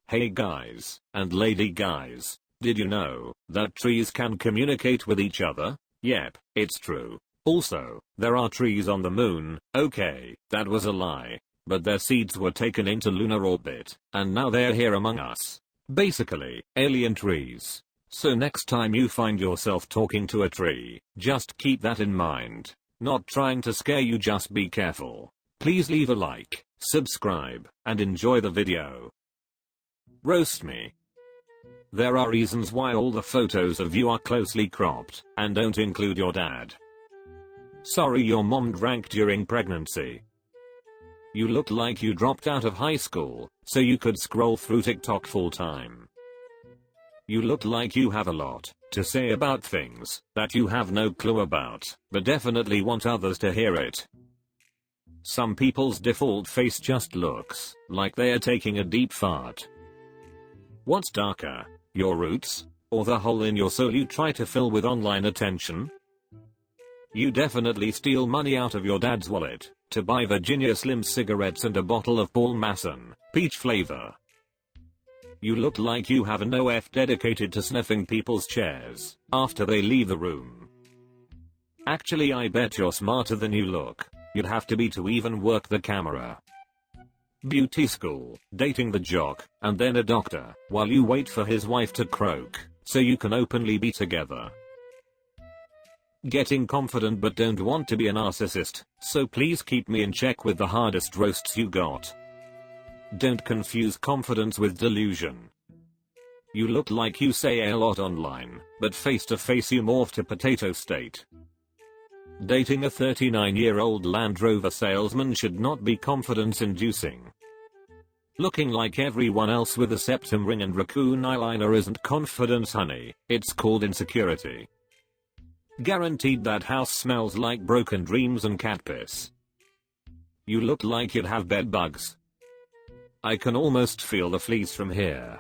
Hey guys, and lady guys, did you know that trees can communicate with each other? Yep, it's true. Also, there are trees on the moon. Okay, that was a lie. But their seeds were taken into lunar orbit, and now they're here among us. Basically, alien trees. So next time you find yourself talking to a tree, just keep that in mind. Not trying to scare you, just be careful. Please leave a like, subscribe, and enjoy the video. Roast me. There are reasons why all the photos of you are closely cropped, and don't include your dad. Sorry your mom drank during pregnancy. You look like you dropped out of high school, so you could scroll through TikTok full time. You look like you have a lot to say about things that you have no clue about, but definitely want others to hear it. Some people's default face just looks like they are taking a deep fart. What's darker, your roots, or the hole in your soul you try to fill with online attention? You definitely steal money out of your dad's wallet to buy Virginia Slim cigarettes and a bottle of Paul Masson, peach flavor. You look like you have an OF dedicated to sniffing people's chairs after they leave the room. Actually, I bet you're smarter than you look. You'd have to be to even work the camera. Beauty school, dating the jock, and then a doctor, while you wait for his wife to croak, so you can openly be together. Getting confident but don't want to be a narcissist, so please keep me in check with the hardest roasts you got. Don't confuse confidence with delusion. You look like you say a lot online, but face to face you morph to potato state. Dating a 39-year-old Land Rover salesman should not be confidence-inducing. Looking like everyone else with a septum ring and raccoon eyeliner isn't confidence, honey, it's called insecurity. Guaranteed that house smells like broken dreams and cat piss. You look like you'd have bed bugs. I can almost feel the fleas from here.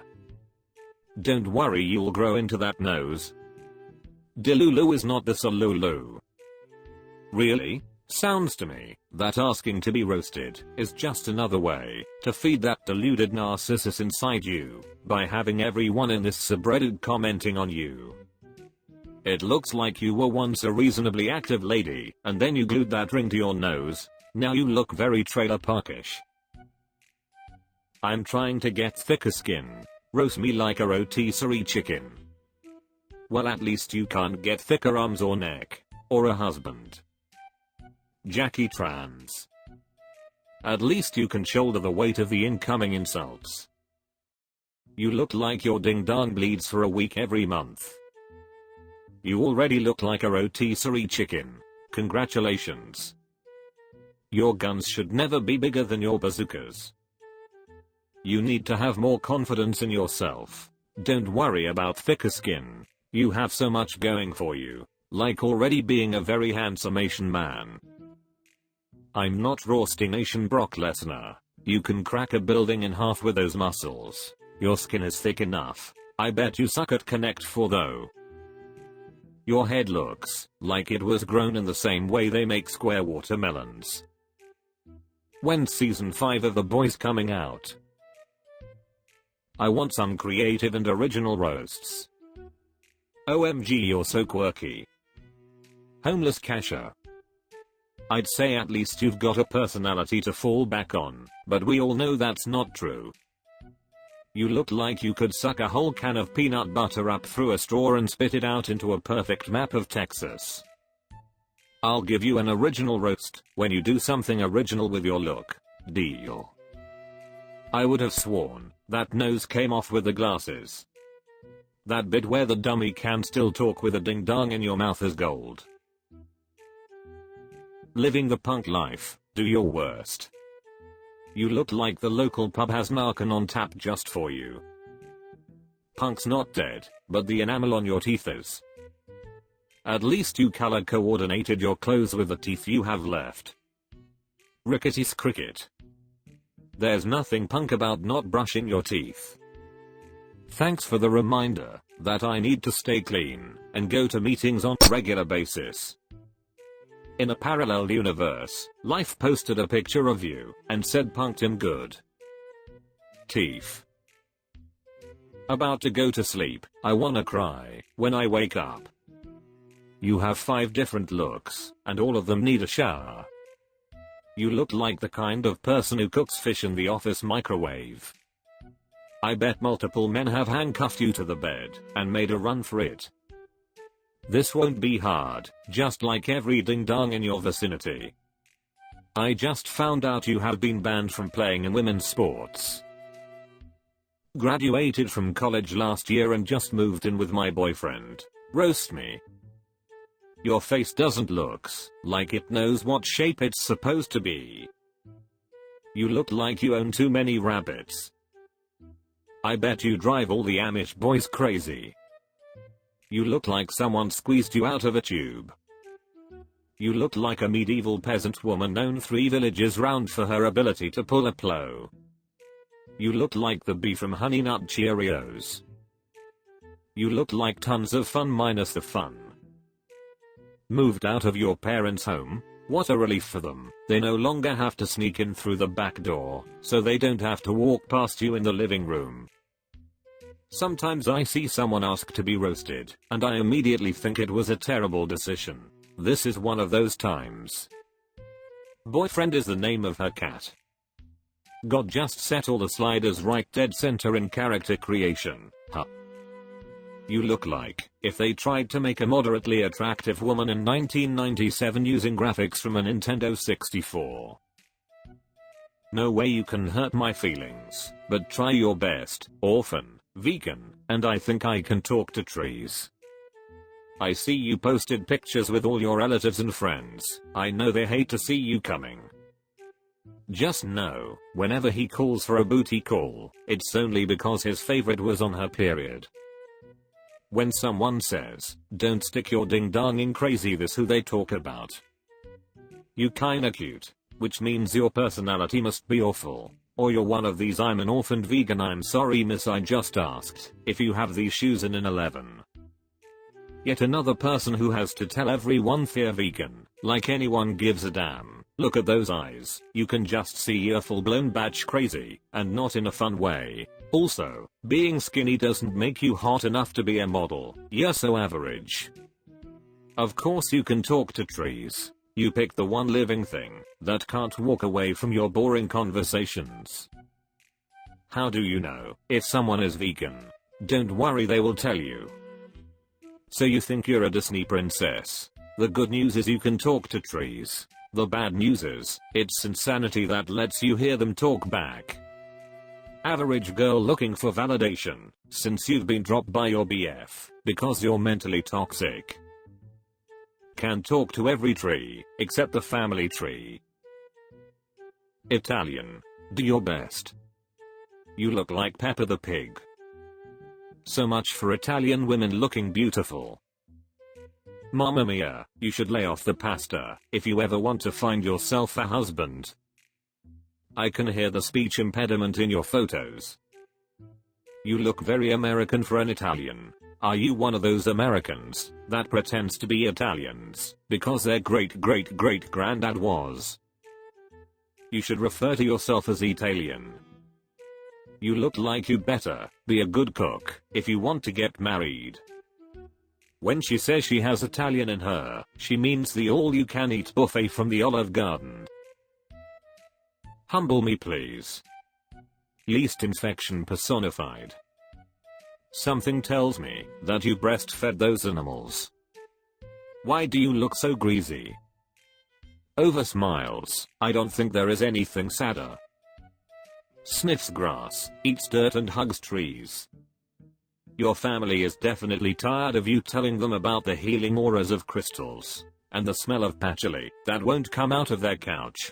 Don't worry, you'll grow into that nose. Delulu is not the Solulu. Really? Sounds to me that asking to be roasted is just another way to feed that deluded narcissist inside you by having everyone in this subreddit commenting on you. It looks like you were once a reasonably active lady, and then you glued that ring to your nose. Now you look very trailer parkish. I'm trying to get thicker skin. Roast me like a rotisserie chicken. Well, at least you can't get thicker arms or neck. Or a husband. Jackie Trans. At least you can shoulder the weight of the incoming insults. You look like your ding dong bleeds for a week every month. You already look like a rotisserie chicken. Congratulations. Your guns should never be bigger than your bazookas. You need to have more confidence in yourself. Don't worry about thicker skin. You have so much going for you, like already being a very handsome Asian man. I'm not roasting Nation Brock Lesnar. You can crack a building in half with those muscles. Your skin is thick enough. I bet you suck at Connect 4 though. Your head looks like it was grown in the same way they make square watermelons. When's season 5 of The Boys coming out? I want some creative and original roasts. OMG, you're so quirky. Homeless cashier. I'd say at least you've got a personality to fall back on, but we all know that's not true. You look like you could suck a whole can of peanut butter up through a straw and spit it out into a perfect map of Texas. I'll give you an original roast when you do something original with your look. Deal. I would have sworn that nose came off with the glasses. That bit where the dummy can still talk with a ding dong in your mouth is gold. Living the punk life, do your worst. You look like the local pub has Narcan on tap just for you. Punk's not dead, but the enamel on your teeth is. At least you color coordinated your clothes with the teeth you have left. Rickety's cricket. There's nothing punk about not brushing your teeth. Thanks for the reminder that I need to stay clean and go to meetings on a regular basis. In a parallel universe, Life posted a picture of you and said punked him good. Teeth. About to go to sleep, I wanna cry when I wake up. You have 5 different looks, and all of them need a shower. You look like the kind of person who cooks fish in the office microwave. I bet multiple men have handcuffed you to the bed and made a run for it. This won't be hard, just like every ding dong in your vicinity. I just found out you have been banned from playing in women's sports. Graduated from college last year and just moved in with my boyfriend. Roast me. Your face doesn't looks like it knows what shape it's supposed to be. You look like you own too many rabbits. I bet you drive all the Amish boys crazy. You look like someone squeezed you out of a tube. You look like a medieval peasant woman known 3 villages round for her ability to pull a plow. You look like the bee from Honey Nut Cheerios. You look like tons of fun minus the fun. Moved out of your parents' home? What a relief for them. They no longer have to sneak in through the back door, so they don't have to walk past you in the living room. Sometimes I see someone ask to be roasted, and I immediately think it was a terrible decision. This is one of those times. Boyfriend is the name of her cat. God just set all the sliders right dead center in character creation, huh? You look like if they tried to make a moderately attractive woman in 1997 using graphics from a Nintendo 64. No way you can hurt my feelings, but try your best, orphan, vegan, and I think I can talk to trees. I see you posted pictures with all your relatives and friends. I know they hate to see you coming. Just know, whenever he calls for a booty call, it's only because his favorite was on her period. When someone says, don't stick your ding dong in crazy, this who they talk about. You kinda cute, which means your personality must be awful. Or you're one of these I'm an orphaned vegan, I'm sorry miss I just asked if you have these shoes in an 11. Yet another person who has to tell everyone they're vegan, like anyone gives a damn. Look at those eyes, you can just see you're full-blown batch crazy, and not in a fun way. Also, being skinny doesn't make you hot enough to be a model, you're so average. Of course you can talk to trees. You pick the one living thing that can't walk away from your boring conversations. How do you know if someone is vegan? Don't worry, they will tell you. So you think you're a Disney princess. The good news is you can talk to trees. The bad news is, it's insanity that lets you hear them talk back. Average girl looking for validation, since you've been dropped by your BF, because you're mentally toxic. Can talk to every tree, except the family tree. Italian. Do your best. You look like Peppa the Pig. So much for Italian women looking beautiful. Mamma mia, you should lay off the pasta if you ever want to find yourself a husband. I can hear the speech impediment in your photos. You look very American for an Italian. Are you one of those Americans that pretends to be Italians because their great-great-great-granddad was? You should refer to yourself as Italian. You look like you'd better be a good cook if you want to get married. When she says she has Italian in her, she means the all-you-can-eat buffet from the Olive Garden. Humble me please. Yeast infection personified. Something tells me that you breastfed those animals. Why do you look so greasy? Over smiles, I don't think there is anything sadder. Sniffs grass, eats dirt and hugs trees. Your family is definitely tired of you telling them about the healing auras of crystals, and the smell of patchouli that won't come out of their couch.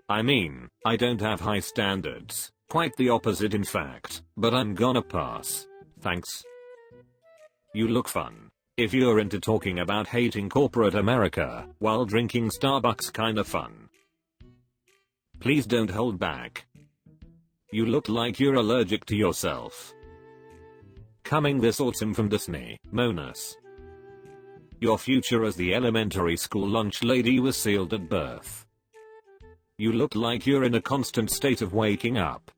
I mean, I don't have high standards, quite the opposite in fact, but I'm gonna pass. Thanks. You look fun. If you're into talking about hating corporate America while drinking Starbucks, kinda fun. Please don't hold back. You look like you're allergic to yourself. Coming this autumn from Disney, Monas. Your future as the elementary school lunch lady was sealed at birth. You look like you're in a constant state of waking up.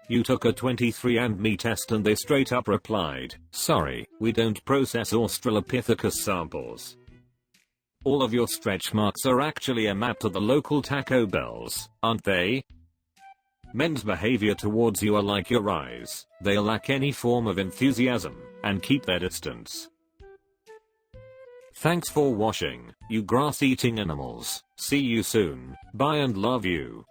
You took a 23andMe test and they straight up replied, sorry, we don't process Australopithecus samples. All of your stretch marks are actually a map to the local Taco Bells, aren't they? Men's behavior towards you are like your eyes, they lack any form of enthusiasm, and keep their distance. Thanks for watching, you grass-eating animals. See you soon. Bye and love you.